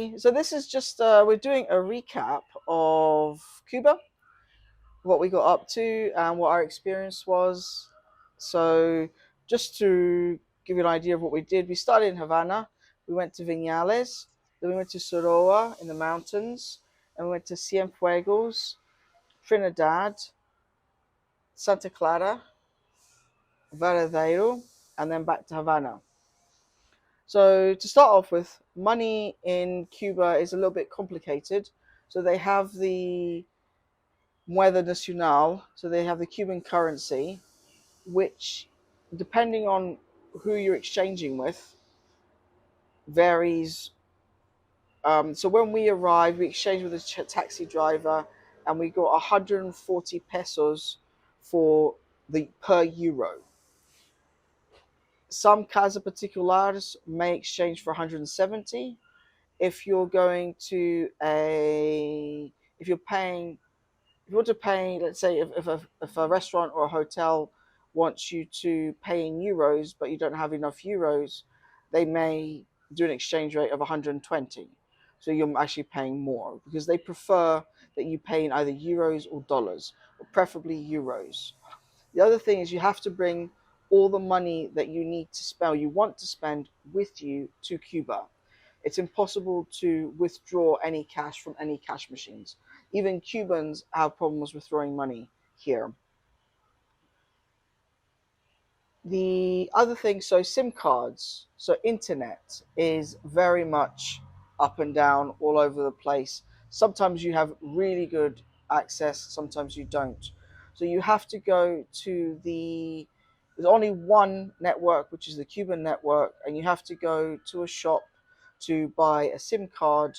Hi. So this is just we're doing a recap of Cuba, what we got up to, and what our experience was. So just to give you an idea of what we did, we started in Havana. We went to Viñales, then we went to Soroa in the mountains, and we went to Cienfuegos, Trinidad, Santa Clara, Varadero, and then back to Havana. So to start off with, money in Cuba is a little bit complicated. So they have the Moneda Nacional, so they have the Cuban currency, which, depending on who you're exchanging with, varies. So when we arrived, we exchanged with a taxi driver, and we got 140 pesos for the per euro. Some Casa Particulares may exchange for 170. If you're going to if you're paying, if you want to pay, let's say if a restaurant or a hotel wants you to pay in euros, but you don't have enough euros, they may do an exchange rate of 120. So you're actually paying more because they prefer that you pay in either euros or dollars, but preferably euros. The other thing is you have to bring all the money that you need to spend, you want to spend with you to Cuba. It's impossible to withdraw any cash from any cash machines. Even Cubans have problems withdrawing money here. The other thing, so SIM cards, so internet is very much up and down all over the place. Sometimes you have really good access, sometimes you don't. So you have to go to there's only one network, which is the Cuban network, and you have to go to a shop to buy a SIM card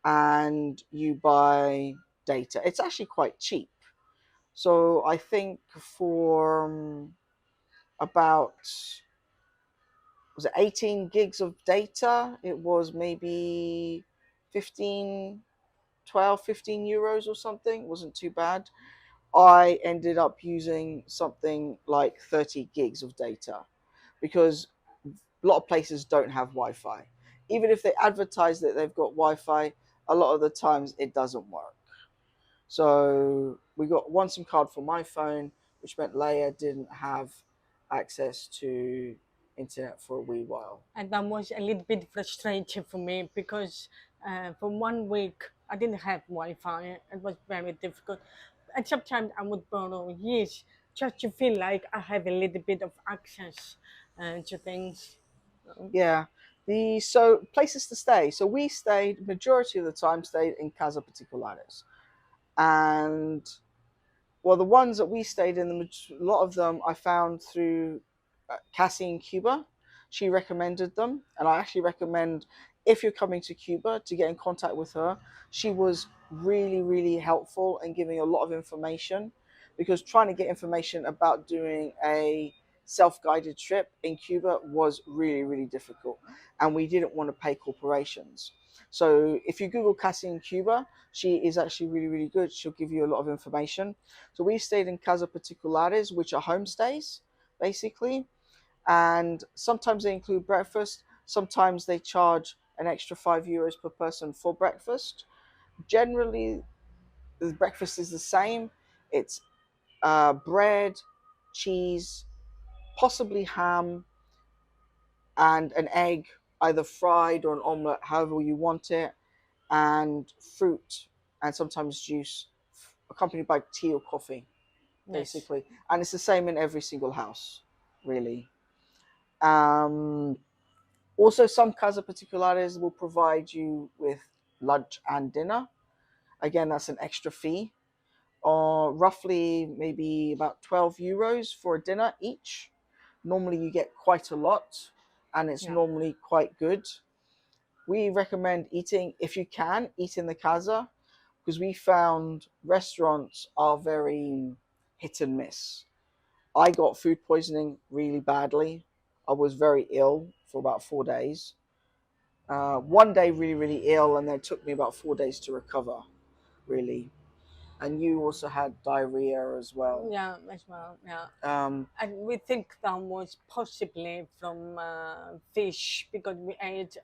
and you buy data. It's actually quite cheap. So I think for about, was it 18 gigs of data, it was maybe 15, 12, 15 euros or something. It wasn't too bad. I ended up using something like 30 gigs of data because a lot of places don't have Wi-Fi. Even if they advertise that they've got Wi-Fi, a lot of the times it doesn't work. So we got one SIM card for my phone, which meant Leia didn't have access to internet for a wee while. And that was a little bit frustrating for me because for 1 week I didn't have Wi-Fi. It was very difficult, and sometimes I would borrow years just to feel like I have a little bit of access to things. Yeah. The so places to stay. So we stayed majority of the time stayed in Casa Particulares, and well, the ones that we stayed in, a lot of them I found through Cassie in Cuba. She recommended them, and I actually recommend if you're coming to Cuba to get in contact with her. She was really, really helpful in giving a lot of information because trying to get information about doing a self-guided trip in Cuba was really, really difficult, and we didn't want to pay corporations. So if you Google Cassie in Cuba, she is actually really, really good. She'll give you a lot of information. So we stayed in Casa Particulares, which are homestays, basically. And sometimes they include breakfast. Sometimes they charge an extra €5 per person for breakfast. Generally, the breakfast is the same. It's bread, cheese, possibly ham, and an egg, either fried or an omelette, however you want it, and fruit, and sometimes juice, accompanied by tea or coffee, Yes. basically. And it's the same in every single house, really. Um, Also, some Casa Particulares will provide you with lunch and dinner. Again, that's an extra fee, or roughly maybe about €12 for a dinner each. Normally, you get quite a lot, and it's Yeah. normally quite good. We recommend eating, if you can, eat in the casa because we found restaurants are very hit and miss. I got food poisoning really badly. I was very ill for about 4 days. One day really, really ill, and then it took me about 4 days to recover, really. And you also had diarrhea as well. Yeah, as well. Yeah. Um, And we think that was possibly from fish because we ate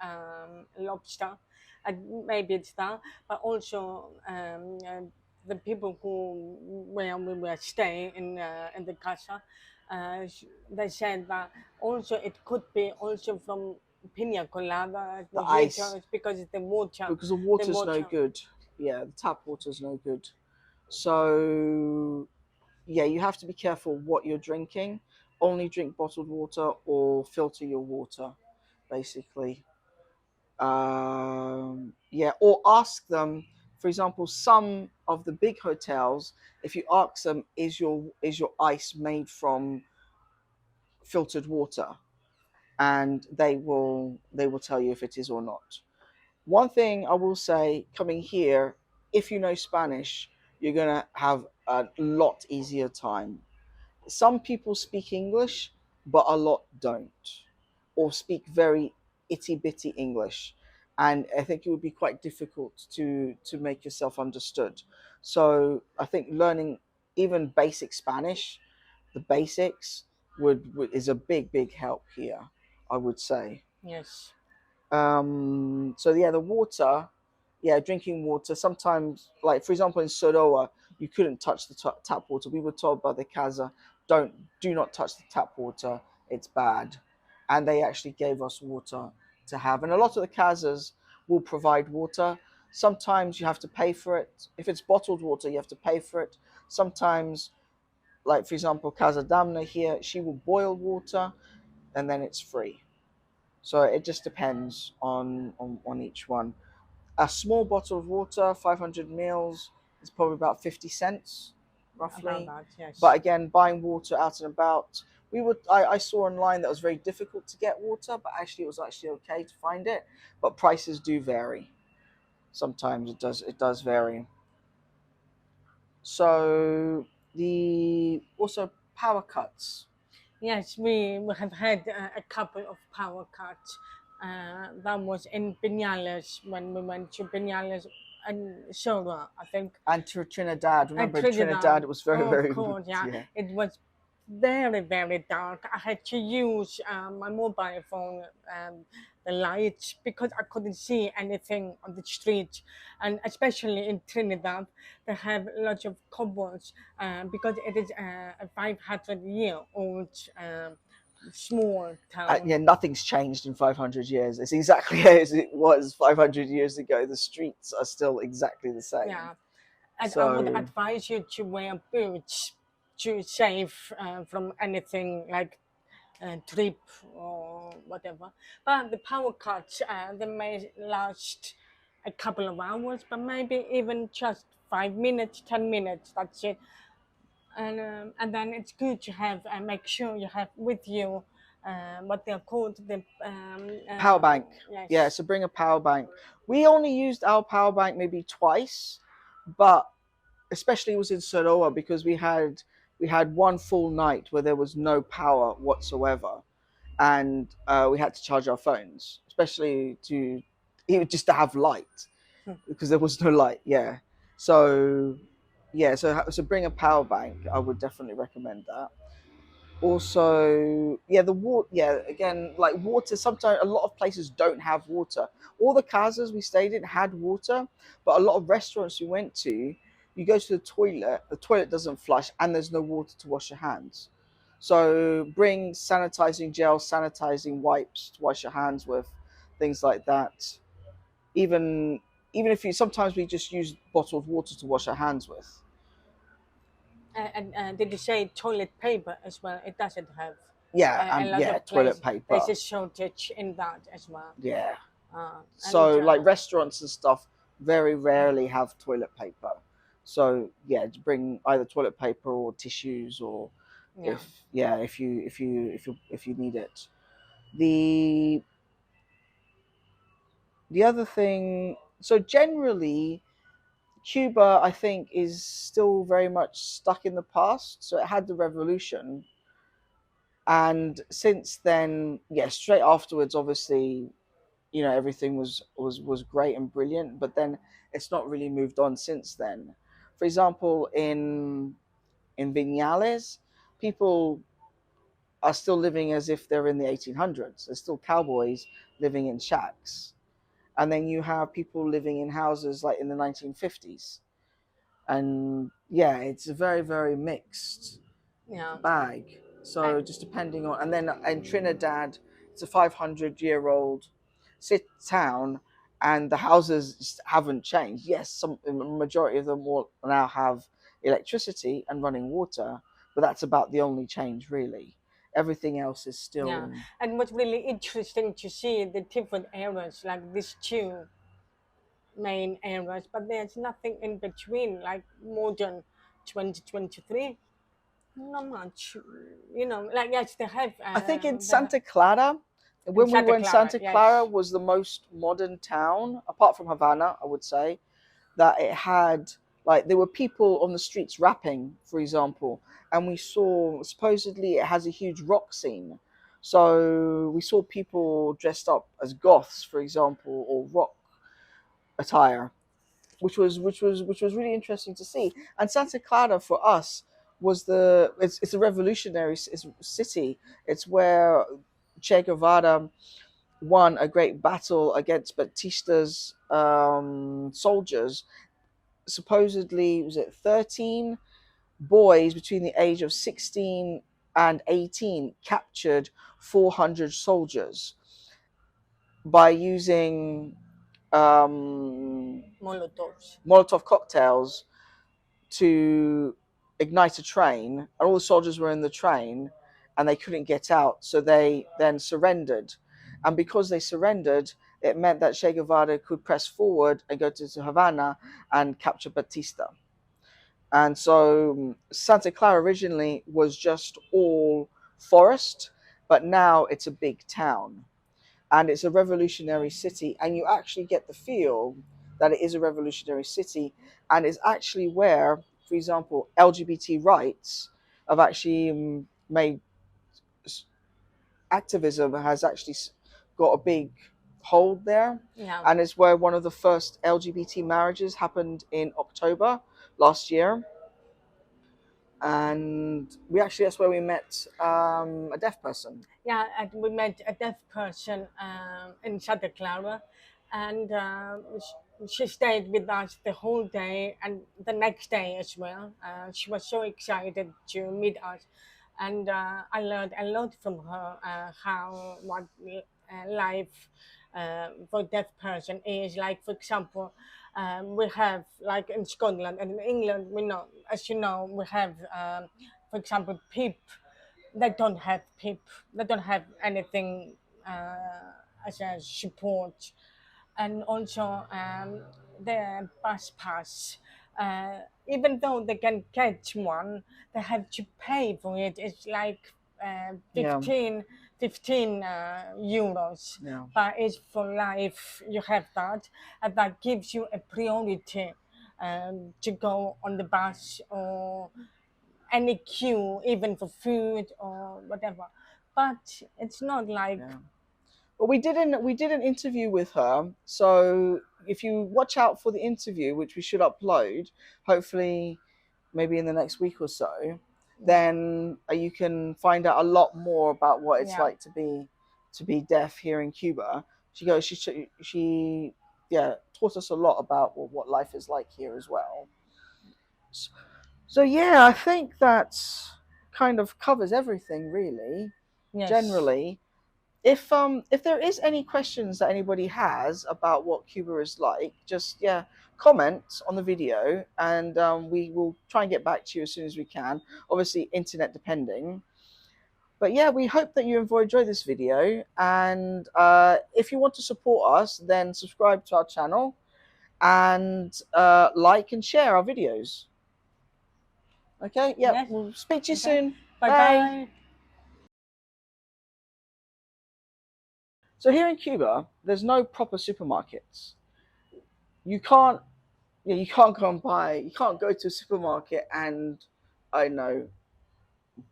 lobster, and maybe it's that, but also the people who where we were staying in the casa, they said that also it could be also from pina colada, The ice, mojitos, because it's the water, because the the water's no water. good. Yeah, the tap water's no good. So yeah, you have to be careful what you're drinking. Only drink bottled water or filter your water, basically. Yeah, or ask them. For example, some of the big hotels, if you ask them, is your ice made from filtered water, and they will tell you if it is or not. One thing I will say, coming here, if you know Spanish, you're gonna have a lot easier time. Some people speak English, but a lot don't, or speak very itty bitty English, and I think it would be quite difficult to make yourself understood. So I think learning even basic Spanish, the basics, would is a big help here, I would say. Yes. So yeah, the water, yeah, drinking water. Sometimes, like for example, in Soroa, you couldn't touch the tap water. We were told by the casa, do not touch the tap water. It's bad, and they actually gave us water to have. And a lot of the casas will provide water. Sometimes you have to pay for it. If it's bottled water, you have to pay for it. Sometimes, like for example, Casa Damna here, she will boil water, and then it's free. So it just depends on each one. A small bottle of water, 500 mils, is probably about 50 cents, About roughly. that, But yes. again, buying water out and about, I saw online that it was very difficult to get water, but actually it was actually okay to find it. But prices do vary. Sometimes it does vary. So the also power cuts. Yes, we have had a couple of power cuts. That was in Pinales when we went to Pinales and Silva, I think, And to Trinidad, and remember in Trinidad, Trinidad. it was very, Oh, of very, course, yeah. yeah. It was very dark. I had to use my mobile phone, the lights, because I couldn't see anything on the street. And especially in Trinidad, they have lots of cobbles because it is a 500-year-old small town. Yeah, nothing's changed in 500 years. It's exactly as it was 500 years ago. The streets are still exactly the same. Yeah, and I would So, advise you to wear boots to save from anything like trip or whatever. But the power cuts, they may last a couple of hours, but maybe even just 5 minutes, 10 minutes. That's it. And then it's good to have make sure you have with you what they're called the power bank. Yeah, yes. so bring a power bank. We only used our power bank maybe twice, but especially it was in Saroa because we had one full night where there was no power whatsoever, and we had to charge our phones, especially to even just to have light because there was no light. Yeah, so yeah, so bring a power bank. I would definitely recommend that. Also, yeah, the water. Yeah, again, like water. Sometimes a lot of places don't have water. All the casas we stayed in had water, but a lot of restaurants we went to, you go to the toilet doesn't flush, and there's no water to wash your hands. So bring sanitizing gel, sanitizing wipes to wash your hands with, things like that. Even even if you sometimes we just use bottled water to wash our hands with. And did you say toilet paper as well? It doesn't have Yeah, a and lot yeah, of toilet place. There's paper. a shortage in that as well. Yeah. And So like restaurants and stuff very rarely have toilet paper. So yeah, to bring either toilet paper or tissues, or yeah. if you need it. The the other thing, so generally Cuba I think is still very much stuck in the past. So it had the revolution, and since then, yeah, straight afterwards obviously, everything was great and brilliant, but then it's not really moved on since then. For example, in Vinales, people are still living as if they're in the 1800s. There's still cowboys living in shacks. and then you have people living in houses like in the 1950s. And yeah, it's a very, very mixed Yeah. bag. I, So just depending on, and then in Trinidad, it's a 500-year-old sit town, and the houses just haven't changed. Yes, some majority of them will now have electricity and running water, but that's about the only change really. Everything else is yeah. still, And what's really interesting to see the different areas, like these two main areas, but there's nothing in between, like modern 2023. Not much, like yes, they have I think in the Santa Clara, in when we Santa were in Clara, Santa Clara, yes. was the most modern town, apart from Havana, I would say, that it had, like, there were people on the streets rapping, for example, and we saw, supposedly it has a huge rock scene. So we saw people dressed up as goths, for example, or rock attire, which was really interesting to see. And Santa Clara for us was it's a revolutionary city. It's where Che Guevara won a great battle against Batista's soldiers. Supposedly, was it 13 boys between the age of 16 and 18 captured 400 soldiers by using Molotovs. Molotov cocktails to ignite a train, and all the soldiers were in the train and they couldn't get out. So they then surrendered. And because they surrendered, it meant that Che Guevara could press forward and go to Havana and capture Batista. And so Santa Clara originally was just all forest, but now it's a big town and it's a revolutionary city. And you actually get the feel that it is a revolutionary city, and it's actually where, for example, LGBT rights have actually made activism has actually got a big hold there, Yeah, and it's where one of the first LGBT marriages happened in October last year. And we actually, that's where we met a deaf person. yeah. And we met a deaf person in Santa Clara, and she stayed with us the whole day and the next day as well. She was so excited to meet us, and I learned a lot from her, how what life for deaf person is like. For example, we have, like in Scotland and in England, we know, as you know, we have, for example, PIP. They don't have PIP. They don't have anything as a support, and also the bus pass. Even though they can get one, they have to pay for it. It's like uh, Yeah, 15, 15 euros, yeah, but it's for life. You have that, and that gives you a priority to go on the bus or any queue, even for food or whatever. But it's not like, yeah. But we did an interview with her. So if you watch out for the interview, which we should upload, hopefully maybe in the next week or so, yeah, then you can find out a lot more about what it's yeah, like to be deaf here in Cuba. She yeah, taught us a lot about what life is like here as well. So yeah, I think that kind of covers everything really. yes, Generally, if there is any questions that anybody has about what Cuba is like, just yeah, comment on the video, and we will try and get back to you as soon as we can. Obviously, internet depending. But yeah, we hope that you enjoyed this video, and if you want to support us, then subscribe to our channel and like and share our videos. Okay, yep, yes. we'll speak to you Okay. soon. Bye Bye. bye. So here in Cuba, there's no proper supermarkets. You can't, yeah, you can't go to a supermarket and, I don't know,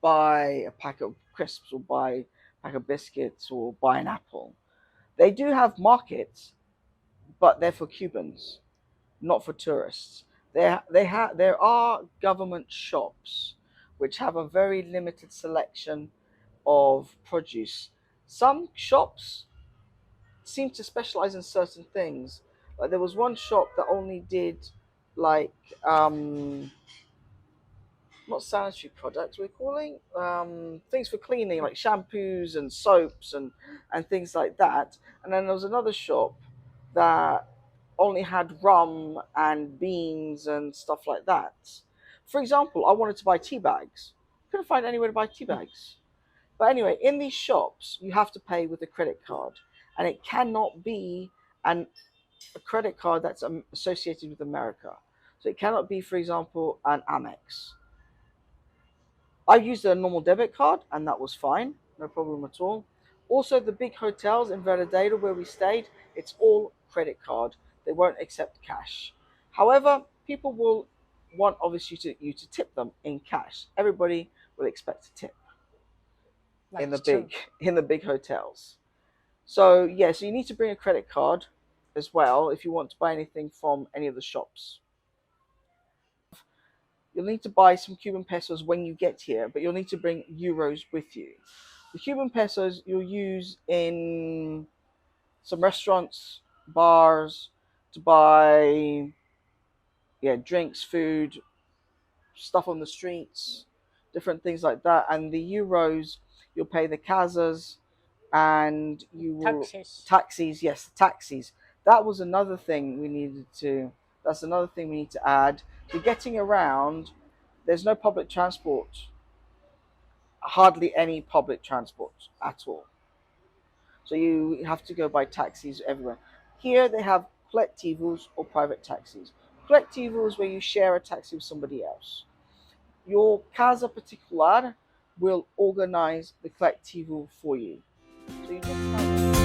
buy a pack of crisps or buy a pack of biscuits or buy an apple. They do have markets, but they're for Cubans, not for tourists. There are government shops which have a very limited selection of produce. Some shops seemed to specialize in certain things. Like there was one shop that only did like not sanitary products, we're calling things for cleaning, like shampoos and soaps and things like that. And then there was another shop that only had rum and beans and stuff like that. For example, I wanted to buy tea bags. Couldn't find anywhere to buy tea bags. But anyway, in these shops, you have to pay with a credit card, and it cannot be an a credit card that's associated with America. So it cannot be, for example, an Amex. I used a normal debit card, and that was fine, no problem at all. Also, the big hotels in Verdadero where we stayed, it's all credit card. They won't accept cash. However, people will want obviously you to tip them in cash. Everybody will expect a tip in the That's true. big in the big hotels. So yeah, so you need to bring a credit card as well if you want to buy anything from any of the shops. You'll need to buy some Cuban pesos when you get here, but you'll need to bring euros with you. The Cuban pesos you'll use in some restaurants, bars, to buy drinks, food, stuff on the streets, different things like that. And the euros you'll pay the casas and you will Taxes. taxis. Yes, taxis. That was another thing we needed to. That's another thing we need to add. So getting around, there's no public transport, hardly any public transport at all. So you have to go by taxis everywhere. Here they have colectivos or private taxis. Colectivo is where you share a taxi with somebody else. Your casa particular will organize the colectivo for you. So you just